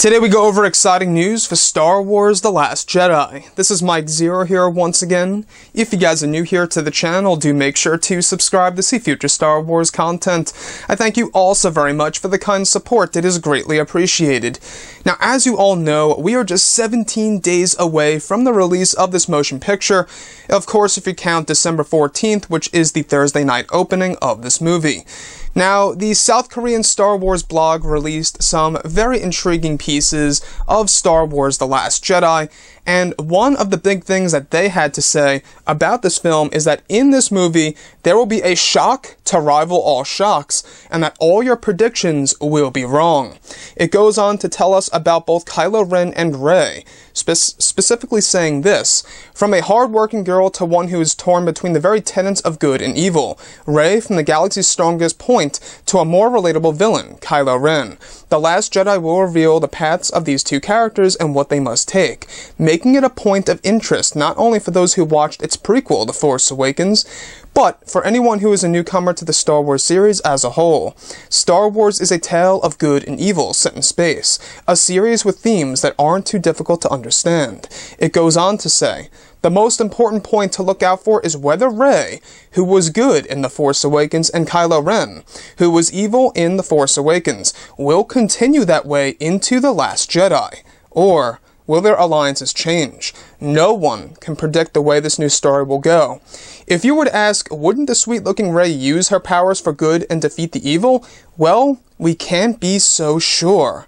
Today we go over exciting news for Star Wars The Last Jedi. This is Mike Zero here once again. If you guys are new here to the channel, do make sure to subscribe to see future Star Wars content. I thank you all so very much for the kind support, it is greatly appreciated. Now, as you all know, we are just 17 days away from the release of this motion picture. Of course, if you count December 14th, which is the Thursday night opening of this movie. Now, the South Korean Star Wars blog released some very intriguing pieces of Star Wars The Last Jedi, and one of the big things that they had to say about this film is that in this movie, there will be a shock to rival all shocks, and that all your predictions will be wrong. It goes on to tell us about both Kylo Ren and Rey, specifically saying this: from a hard-working girl to one who is torn between the very tenets of good and evil, Rey from the galaxy's strongest point to a more relatable villain, Kylo Ren. The Last Jedi will reveal the paths of these two characters and what they must take, making it a point of interest not only for those who watched its prequel, The Force Awakens, but for anyone who is a newcomer to the Star Wars series as a whole. Star Wars is a tale of good and evil set in space, a series with themes that aren't too difficult to understand. It goes on to say, the most important point to look out for is whether Rey, who was good in The Force Awakens, and Kylo Ren, who was evil in The Force Awakens, will continue that way into The Last Jedi, or will their alliances change? No one can predict the way this new story will go. If you were to ask, wouldn't the sweet-looking Rey use her powers for good and defeat the evil? Well, we can't be so sure.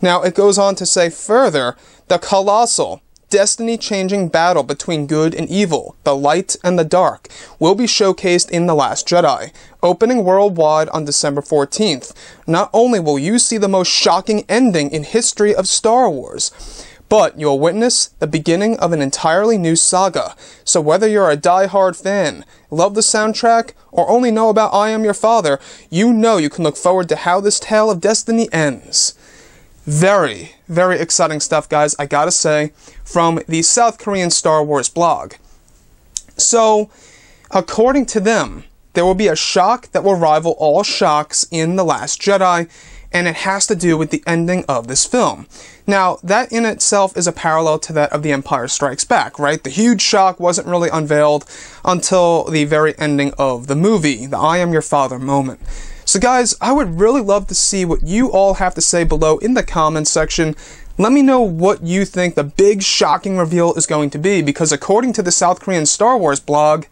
Now, it goes on to say further, the colossal, destiny-changing battle between good and evil, the light and the dark, will be showcased in The Last Jedi, opening worldwide on December 14th. Not only will you see the most shocking ending in history of Star Wars, but you'll witness the beginning of an entirely new saga. So whether you're a die-hard fan, love the soundtrack, or only know about I Am Your Father, you know you can look forward to how this tale of destiny ends. Very, very exciting stuff, guys, I gotta say, from the South Korean Star Wars blog. So, according to them, there will be a shock that will rival all shocks in The Last Jedi, and it has to do with the ending of this film. Now, that in itself is a parallel to that of The Empire Strikes Back, right? The huge shock wasn't really unveiled until the very ending of the movie, the I Am Your Father moment. So guys, I would really love to see what you all have to say below in the comments section. Let me know what you think the big shocking reveal is going to be, because according to the South Korean Star Wars blog,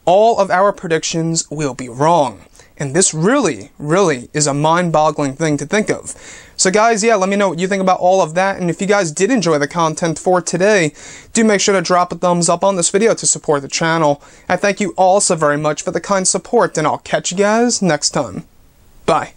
all of our predictions will be wrong. And this really, really is a mind-boggling thing to think of. So guys, yeah, let me know what you think about all of that, and if you guys did enjoy the content for today, do make sure to drop a thumbs up on this video to support the channel. I thank you all so very much for the kind support, and I'll catch you guys next time. Bye.